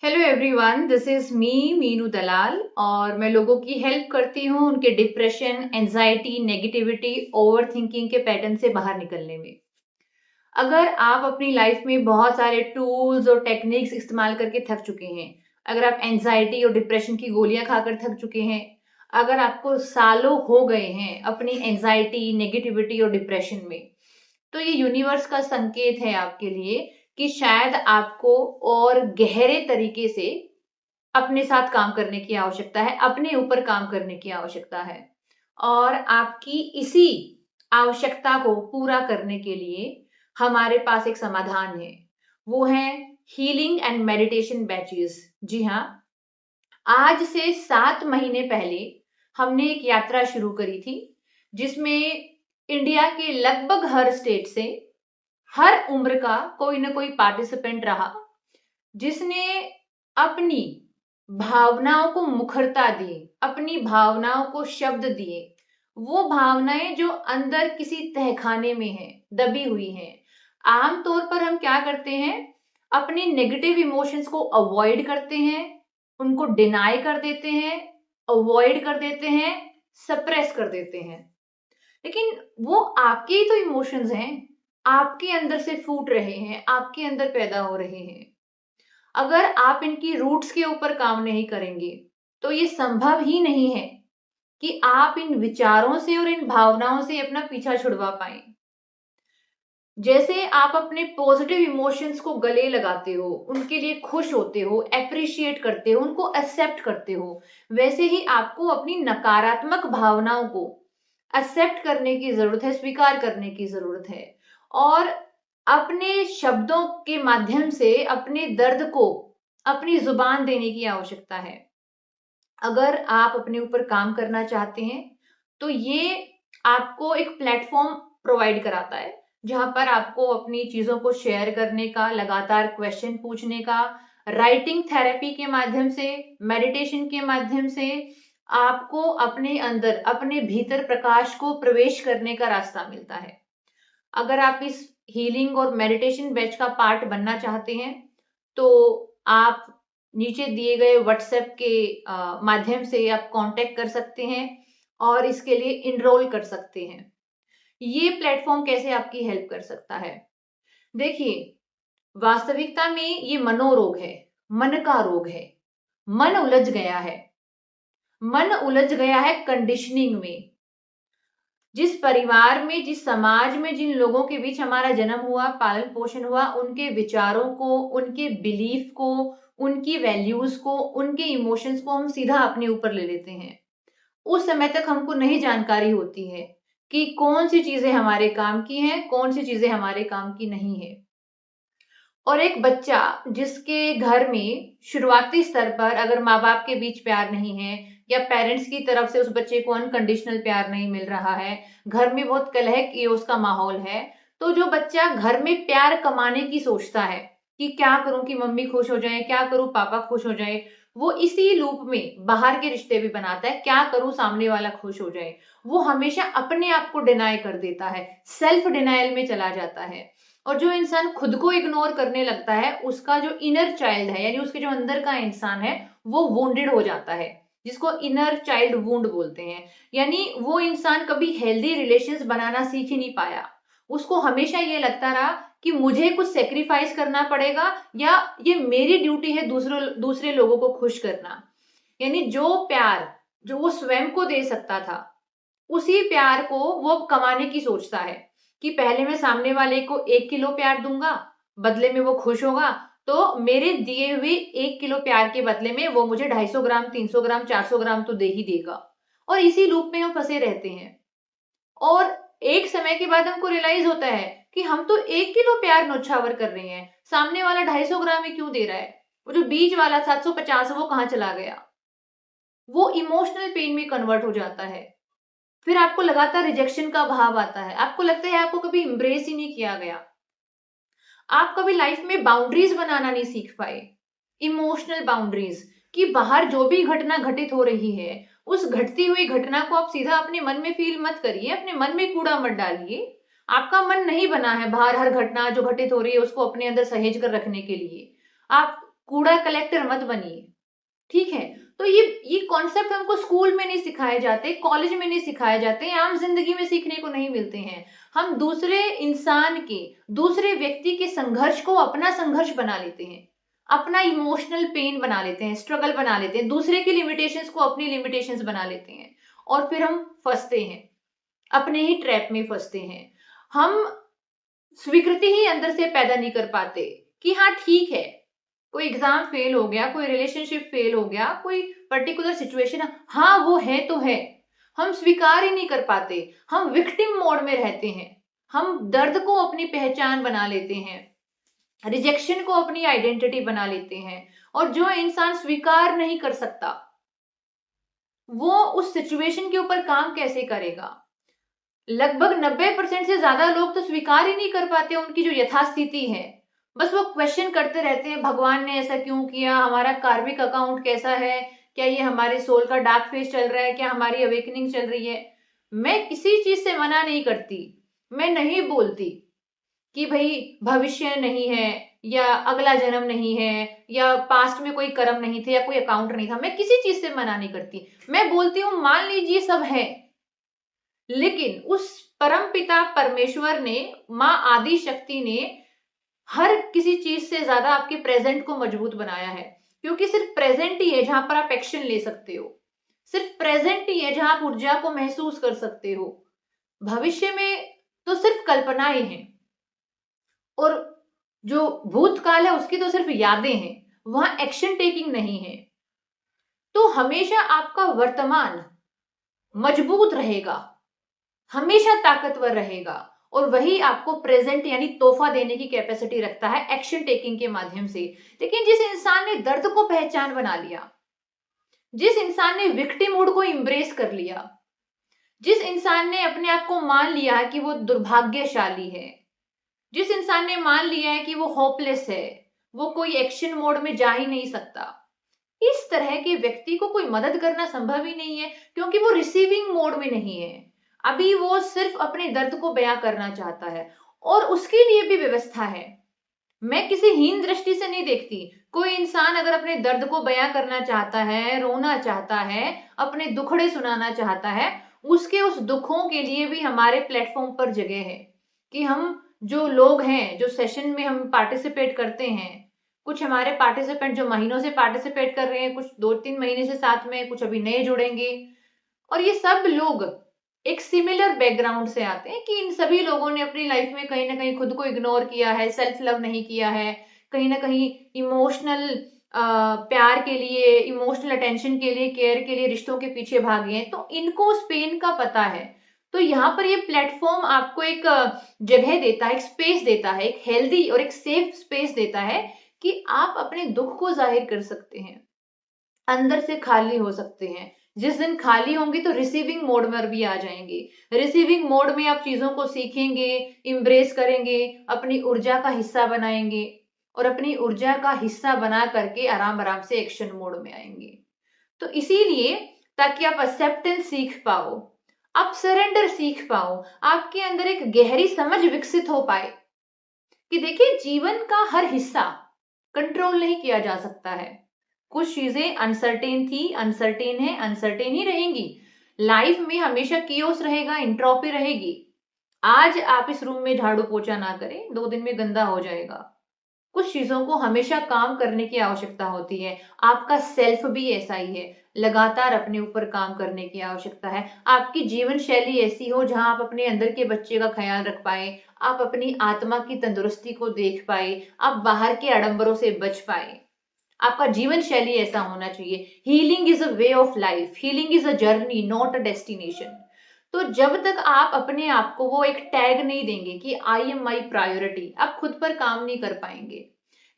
Hello everyone, this is Meenu Dalal और मैं लोगों की हेल्प करती हूँ उनके depression, anxiety, negativity, over thinking के पैटर्न से बाहर निकलने में। अगर आप अपनी लाइफ में बहुत सारे टूल्स और टेक्निक्स इस्तेमाल करके थक चुके हैं, अगर आप एंजाइटी और डिप्रेशन की गोलियां खाकर थक चुके हैं, अगर आपको सालों हो गए हैं अपनी एंजाइटी, नेगेटिविटी और डिप्रेशन में, तो ये यूनिवर्स का संकेत है आपके लिए कि शायद आपको और गहरे तरीके से अपने साथ काम करने की आवश्यकता है, अपने ऊपर काम करने की आवश्यकता है। और आपकी इसी आवश्यकता को पूरा करने के लिए हमारे पास एक समाधान है। वो है हीलिंग एंड मेडिटेशन बैचेस। जी हाँ, आज से 7 महीने पहले हमने एक यात्रा शुरू करी थी, जिसमें इंडिया के लगभग हर स्टेट से, हर उम्र का कोई ना कोई पार्टिसिपेंट रहा, जिसने अपनी भावनाओं को मुखरता दी, अपनी भावनाओं को शब्द दिए। वो भावनाएं जो अंदर किसी तहखाने में है, दबी हुई हैं। आमतौर पर हम क्या करते हैं, अपने नेगेटिव इमोशंस को अवॉइड करते हैं, उनको डिनाई कर देते हैं, अवॉइड कर देते हैं, सप्रेस कर देते हैं। लेकिन वो आपके ही तो इमोशंस हैं, आपके अंदर से फूट रहे हैं, आपके अंदर पैदा हो रहे हैं। अगर आप इनकी रूट्स के ऊपर काम नहीं करेंगे तो ये संभव ही नहीं है कि आप इन विचारों से और इन भावनाओं से अपना पीछा छुड़वा पाए। जैसे आप अपने पॉजिटिव इमोशंस को गले लगाते हो, उनके लिए खुश होते हो, एप्रिशिएट करते हो, उनको एक्सेप्ट करते हो, वैसे ही आपको अपनी नकारात्मक भावनाओं को एक्सेप्ट करने की जरूरत है, स्वीकार करने की जरूरत है। और अपने शब्दों के माध्यम से अपने दर्द को अपनी जुबान देने की आवश्यकता है। अगर आप अपने ऊपर काम करना चाहते हैं तो ये आपको एक प्लेटफॉर्म प्रोवाइड कराता है, जहां पर आपको अपनी चीजों को शेयर करने का, लगातार क्वेश्चन पूछने का, राइटिंग थेरेपी के माध्यम से, मेडिटेशन के माध्यम से आपको अपने अंदर, अपने भीतर प्रकाश को प्रवेश करने का रास्ता मिलता है। अगर आप इस हीलिंग और मेडिटेशन बैच का पार्ट बनना चाहते हैं तो आप नीचे दिए गए व्हाट्सएप के माध्यम से आप कांटेक्ट कर सकते हैं और इसके लिए इनरोल कर सकते हैं। ये प्लेटफॉर्म कैसे आपकी हेल्प कर सकता है? देखिए, वास्तविकता में ये मनोरोग है, मन का रोग है। मन उलझ गया है, मन उलझ गया है कंडीशनिंग में। जिस परिवार में, जिस समाज में, जिन लोगों के बीच हमारा जन्म हुआ, पालन पोषण हुआ, उनके विचारों को, उनके बिलीफ को, उनकी वैल्यूज को, उनके इमोशंस को हम सीधा अपने ऊपर ले लेते हैं। उस समय तक हमको नहीं जानकारी होती है कि कौन सी चीजें हमारे काम की हैं, कौन सी चीजें हमारे काम की नहीं है। और एक बच्चा जिसके घर में शुरुआती स्तर पर अगर माँ बाप के बीच प्यार नहीं है, या पेरेंट्स की तरफ से उस बच्चे को अनकंडीशनल प्यार नहीं मिल रहा है, घर में बहुत कलह की उसका माहौल है, तो जो बच्चा घर में प्यार कमाने की सोचता है कि क्या करूं कि मम्मी खुश हो जाए, क्या करूं पापा खुश हो जाए, वो इसी लूप में बाहर के रिश्ते भी बनाता है, क्या करूं सामने वाला खुश हो जाए। वो हमेशा अपने आप को डिनाई कर देता है, सेल्फ डिनाइल में चला जाता है। और जो इंसान खुद को इग्नोर करने लगता है, उसका जो इनर चाइल्ड है, यानी उसके जो अंदर का इंसान है, वो वुंडेड हो जाता है, जिसको इनर चाइल्ड वुंड बोलते हैं। यानी वो इंसान कभी हेल्दी रिलेशंस बनाना सीख ही नहीं पाया। उसको हमेशा ये लगता रहा कि मुझे कुछ सेक्रीफाइस करना पड़ेगा, या ये मेरी ड्यूटी है दूसरों दूसरे लोगों को खुश करना। यानी जो प्यार जो वो स्वयं को दे सकता था, उसी प्यार को वो कमाने की सोचता है कि पहले मैं सामने वाले को 1 किलो प्यार दूंगा, बदले में वो खुश होगा, तो मेरे दिए हुए 1 किलो प्यार के बदले में वो मुझे 250 ग्राम, 300 ग्राम, 400 ग्राम तो दे ही देगा। और इसी लूप में हम फंसे रहते हैं। और एक समय के बाद हमको रियलाइज होता है कि हम तो 1 किलो प्यार नौछावर कर रहे हैं, सामने वाला 250 ग्राम ही क्यों दे रहा है, वो जो बीच वाला 750 वो कहाँ चला गया। वो इमोशनल पेन में कन्वर्ट हो जाता है। फिर आपको लगातार रिजेक्शन का भाव आता है, आपको लगता है आपको कभी इंब्रेस ही नहीं किया गया, आप कभी लाइफ में बाउंड्रीज बनाना नहीं सीख पाए, इमोशनल बाउंड्रीज, कि बाहर जो भी घटना घटित हो रही है, उस घटती हुई घटना को आप सीधा अपने मन में फील मत करिए, अपने मन में कूड़ा मत डालिए। आपका मन नहीं बना है बाहर हर घटना जो घटित हो रही है उसको अपने अंदर सहेज कर रखने के लिए। आप कूड़ा कलेक्टर मत बनिए, ठीक है। तो ये कॉन्सेप्ट हमको स्कूल में नहीं सिखाए जाते, कॉलेज में नहीं सिखाए जाते, आम जिंदगी में सीखने को नहीं मिलते हैं। हम दूसरे इंसान के, दूसरे व्यक्ति के संघर्ष को अपना संघर्ष बना लेते हैं, अपना इमोशनल पेन बना लेते हैं, स्ट्रगल बना लेते हैं, दूसरे की लिमिटेशंस को अपनी लिमिटेशंस बना लेते हैं, और फिर हम फंसते हैं, अपने ही ट्रैप में फंसते हैं। हम स्वीकृति ही अंदर से पैदा नहीं कर पाते कि हाँ ठीक है, कोई एग्जाम फेल हो गया, कोई रिलेशनशिप फेल हो गया, कोई पर्टिकुलर सिचुएशन, हाँ वो है तो है, हम स्वीकार ही नहीं कर पाते, हम विक्टिम मोड में रहते हैं, हम दर्द को अपनी पहचान बना लेते हैं, रिजेक्शन को अपनी आइडेंटिटी बना लेते हैं। और जो इंसान स्वीकार नहीं कर सकता वो उस सिचुएशन के ऊपर काम कैसे करेगा? लगभग 90% से ज्यादा लोग तो स्वीकार ही नहीं कर पाते उनकी जो यथास्थिति है, बस वो क्वेश्चन करते रहते हैं, भगवान ने ऐसा क्यों किया, हमारा कार्मिक अकाउंट कैसा है, क्या ये हमारे सोल का डार्क फेज चल रहा है, क्या हमारी अवेकनिंग चल रही है। मैं किसी चीज से मना नहीं करती, मैं नहीं बोलती कि भाई भविष्य नहीं है, या अगला जन्म नहीं है, या पास्ट में कोई कर्म नहीं थे, या कोई अकाउंट नहीं था, मैं किसी चीज से मना नहीं करती। मैं बोलती हूँ मान लीजिए सब है, लेकिन उस परम पिता परमेश्वर ने, माँ आदि शक्ति ने हर किसी चीज से ज्यादा आपके प्रेजेंट को मजबूत बनाया है, क्योंकि सिर्फ प्रेजेंट ही है जहां पर आप एक्शन ले सकते हो, सिर्फ प्रेजेंट ही है जहां आप ऊर्जा को महसूस कर सकते हो। भविष्य में तो सिर्फ कल्पना ही है, और जो भूतकाल है उसकी तो सिर्फ यादें हैं, वहां एक्शन टेकिंग नहीं है। तो हमेशा आपका वर्तमान मजबूत रहेगा, हमेशा ताकतवर रहेगा, और वही आपको प्रेजेंट यानी तोहफा देने की कैपेसिटी रखता है एक्शन टेकिंग के माध्यम से। लेकिन जिस इंसान ने दर्द को पहचान बना लिया, जिस इंसान ने विक्टिम मूड को इम्ब्रेस कर लिया, जिस इंसान ने अपने आप को मान लिया है कि वो दुर्भाग्यशाली है, जिस इंसान ने मान लिया है कि वो होपलेस है, वो कोई एक्शन मोड में जा ही नहीं सकता, इस तरह के व्यक्ति को कोई मदद करना संभव ही नहीं है, क्योंकि वो रिसीविंग मोड में नहीं है। अभी वो सिर्फ अपने दर्द को बयां करना चाहता है, और उसके लिए भी व्यवस्था है। मैं किसी हीन दृष्टि से नहीं देखती, कोई इंसान अगर अपने दर्द को बयां करना चाहता है, रोना चाहता है, अपने दुखड़े सुनाना चाहता है, उसके उस दुखों के लिए भी हमारे प्लेटफॉर्म पर जगह है। कि हम जो लोग हैं, जो सेशन में हम पार्टिसिपेट करते हैं, कुछ हमारे पार्टिसिपेंट जो महीनों से पार्टिसिपेट कर रहे हैं, कुछ 2-3 महीने से साथ में, कुछ अभी नए जुड़ेंगे, और ये सब लोग एक सिमिलर बैकग्राउंड से आते हैं कि इन सभी लोगों ने अपनी लाइफ में कहीं ना कहीं खुद को इग्नोर किया है, सेल्फ लव नहीं किया है, कहीं ना कहीं इमोशनल प्यार के लिए, इमोशनल अटेंशन के लिए, केयर के लिए रिश्तों के पीछे भागे हैं, तो इनको उस पेन का पता है। तो यहाँ पर ये प्लेटफॉर्म आपको एक जगह देता है, एक स्पेस देता है, एक हेल्दी और एक सेफ स्पेस देता है कि आप अपने दुख को जाहिर कर सकते हैं, अंदर से खाली हो सकते हैं। जिस दिन खाली होंगे तो रिसीविंग मोड में भी आ जाएंगे। रिसीविंग मोड में आप चीजों को सीखेंगे, इम्ब्रेस करेंगे, अपनी ऊर्जा का हिस्सा बनाएंगे, और अपनी ऊर्जा का हिस्सा बना करके आराम आराम से एक्शन मोड में आएंगे। तो इसीलिए, ताकि आप एक्सेप्टेंस सीख पाओ, आप सरेंडर सीख पाओ, आपके अंदर एक गहरी समझ विकसित हो पाए कि देखिए जीवन का हर हिस्सा कंट्रोल नहीं किया जा सकता है। कुछ चीजें अनसर्टेन थी, अनसर्टेन है, अनसर्टेन ही रहेंगी। लाइफ में हमेशा कियोस रहेगा, इंट्रोपी रहेगी। आज आप इस रूम में झाड़ू पोछा ना करें, 2 दिन में गंदा हो जाएगा। कुछ चीजों को हमेशा काम करने की आवश्यकता होती है। आपका सेल्फ भी ऐसा ही है, लगातार अपने ऊपर काम करने की आवश्यकता है। आपकी जीवन शैली ऐसी हो जहां आप अपने अंदर के बच्चे का ख्याल रख पाए, आप अपनी आत्मा की तंदुरुस्ती को देख पाए, आप बाहर के आडंबरों से बच पाए। आपका जीवन शैली ऐसा होना चाहिए। Healing is a way of life, healing is a journey, not a destination. तो जब तक आप अपने आप को वो एक टैग नहीं देंगे कि आई एम माई प्रायोरिटी, आप खुद पर काम नहीं कर पाएंगे।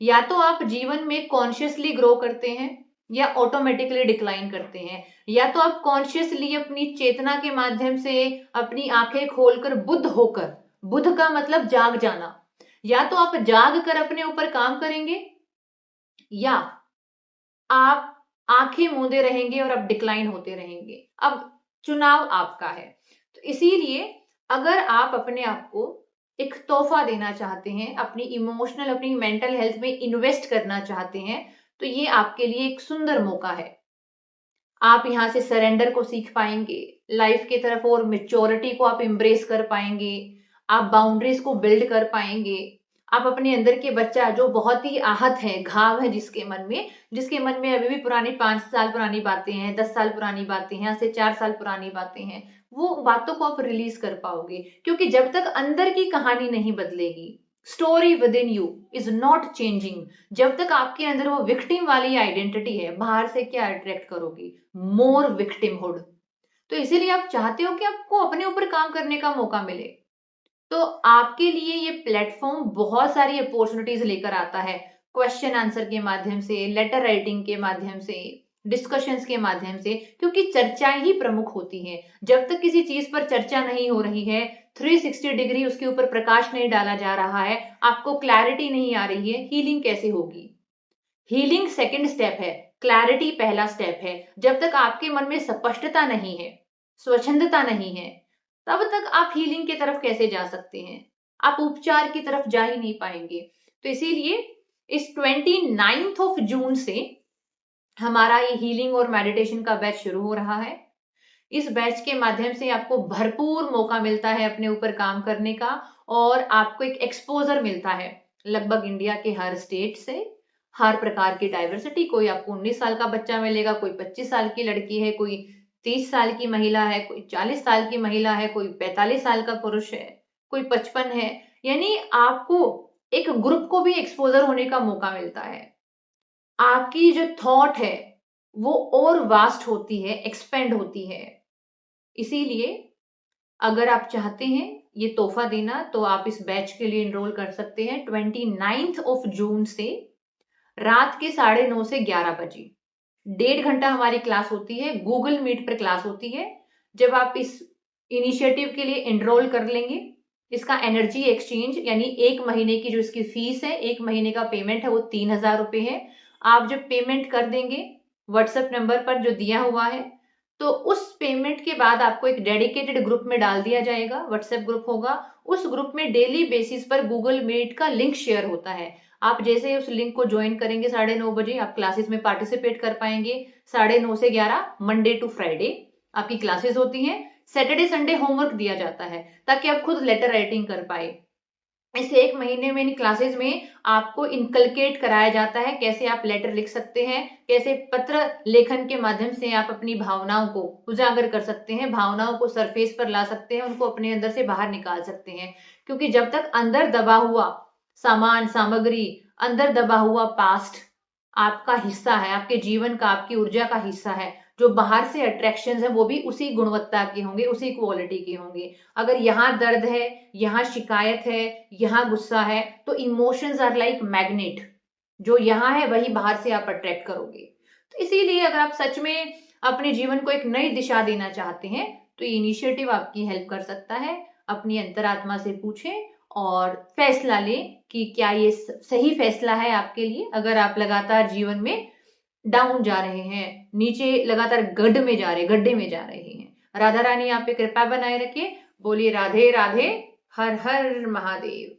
या तो आप जीवन में कॉन्शियसली ग्रो करते हैं, या ऑटोमेटिकली डिक्लाइन करते हैं। या तो आप कॉन्शियसली अपनी चेतना के माध्यम से अपनी आंखें खोलकर बुद्ध होकर, बुद्ध का मतलब जाग जाना, या तो आप जाग कर अपने ऊपर काम करेंगे, या आप आंखें मूंदे रहेंगे और आप डिक्लाइन होते रहेंगे। अब चुनाव आपका है। तो इसीलिए अगर आप अपने आप को एक तोहफा देना चाहते हैं, अपनी इमोशनल, अपनी मेंटल हेल्थ में इन्वेस्ट करना चाहते हैं, तो ये आपके लिए एक सुंदर मौका है। आप यहाँ से सरेंडर को सीख पाएंगे, लाइफ की तरफ और मेच्योरिटी को आप एम्ब्रेस कर पाएंगे, आप बाउंड्रीज को बिल्ड कर पाएंगे। आप अपने अंदर के बच्चा जो बहुत ही आहत है, घाव है जिसके मन में अभी भी पुरानी 5 साल पुरानी बातें हैं, 10 साल पुरानी बातें हैं, से 4 साल पुरानी बातें हैं, वो बातों को आप रिलीज कर पाओगे। क्योंकि जब तक अंदर की कहानी नहीं बदलेगी, story with in you is not changing, जब तक आपके अंदर वो विक्टिम वाली आइडेंटिटी है, बाहर से क्या अट्रैक्ट करोगी? मोर विक्टिमहुड। तो इसीलिए आप चाहते हो कि आपको अपने ऊपर काम करने का मौका मिले। तो आपके लिए ये प्लेटफॉर्म बहुत सारी अपॉर्चुनिटीज लेकर आता है, क्वेश्चन आंसर के माध्यम से, लेटर राइटिंग के माध्यम से, डिस्कशंस के माध्यम से, क्योंकि चर्चाएं ही प्रमुख होती हैं। जब तक किसी चीज पर चर्चा नहीं हो रही है, 360 डिग्री उसके ऊपर प्रकाश नहीं डाला जा रहा है, आपको क्लैरिटी नहीं आ रही है, हीलिंग कैसे होगी? हीलिंग सेकंड स्टेप है, क्लैरिटी पहला स्टेप है। जब तक आपके मन में स्पष्टता नहीं है, स्वच्छंदता नहीं है, तब तक आप हीलिंग की तरफ कैसे जा सकते हैं? आप उपचार की तरफ जा ही नहीं पाएंगे। तो इसीलिए इस 29 जून से हमारा ये हीलिंग और मेडिटेशन का बैच शुरू हो रहा है। इस बैच के माध्यम से आपको भरपूर मौका मिलता है अपने ऊपर काम करने का, और आपको एक एक्सपोजर मिलता है लगभग इंडिया के हर स्टेट से, हर प्रकार की डाइवर्सिटी। कोई आपको 19 साल का बच्चा मिलेगा, कोई 25 साल की लड़की है, कोई 30 साल की महिला है, कोई 40 साल की महिला है, कोई 45 साल का पुरुष है, कोई 55 है। यानी आपको एक ग्रुप को भी एक्सपोजर होने का मौका मिलता है। आपकी जो थॉट है वो और वास्ट होती है, एक्सपेंड होती है। इसीलिए अगर आप चाहते हैं ये तोहफा देना, तो आप इस बैच के लिए इनरोल कर सकते हैं 29 जून से रात के 9:30 से 11 बजे। 1.5 घंटा हमारी क्लास होती है, गूगल मीट पर क्लास होती है। जब आप इस इनिशिएटिव के लिए एनरोल कर लेंगे, इसका एनर्जी एक्सचेंज यानी 1 महीने की जो इसकी फीस है, 1 महीने का पेमेंट है, वो 3,000 रुपए है। आप जब पेमेंट कर देंगे व्हाट्सएप नंबर पर जो दिया हुआ है, तो उस पेमेंट के बाद आपको एक डेडिकेटेड ग्रुप में डाल दिया जाएगा, व्हाट्सएप ग्रुप होगा। उस ग्रुप में डेली बेसिस पर गूगल मीट का लिंक शेयर होता है। आप जैसे उस लिंक को ज्वाइन करेंगे 9:30 बजे, आप क्लासेस में पार्टिसिपेट कर पाएंगे। 9:30 से 11 मंडे टू फ्राइडे आपकी क्लासेस होती हैं। सैटरडे संडे होमवर्क दिया जाता है ताकि आप खुद लेटर राइटिंग कर पाए। इस 1 महीने में इन क्लासेस में आपको इनकलकेट कराया जाता है कैसे आप लेटर लिख सकते हैं, कैसे पत्र लेखन के माध्यम से आप अपनी भावनाओं को उजागर कर सकते हैं, भावनाओं को सरफेस पर ला सकते हैं, उनको अपने अंदर से बाहर निकाल सकते हैं। क्योंकि जब तक अंदर दबा हुआ सामान सामग्री, अंदर दबा हुआ पास्ट आपका हिस्सा है, आपके जीवन का, आपकी ऊर्जा का हिस्सा है, जो बाहर से अट्रैक्शन है वो भी उसी गुणवत्ता के होंगे, उसी क्वालिटी के होंगे। अगर यहाँ दर्द है, यहाँ शिकायत है, यहाँ गुस्सा है, तो इमोशंस आर लाइक मैग्नेट, जो यहाँ है वही बाहर से आप अट्रैक्ट करोगे। तो इसीलिए अगर आप सच में अपने जीवन को एक नई दिशा देना चाहते हैं, तो ये इनिशिएटिव आपकी हेल्प कर सकता है। अपनी अंतरात्मा से पूछें और फैसला लें कि क्या ये सही फैसला है आपके लिए। अगर आप लगातार जीवन में डाउन जा रहे हैं, नीचे लगातार गड्ढे में जा रहे हैं, राधा रानी आप पे कृपा बनाए रखे। बोलिए राधे राधे, हर हर महादेव।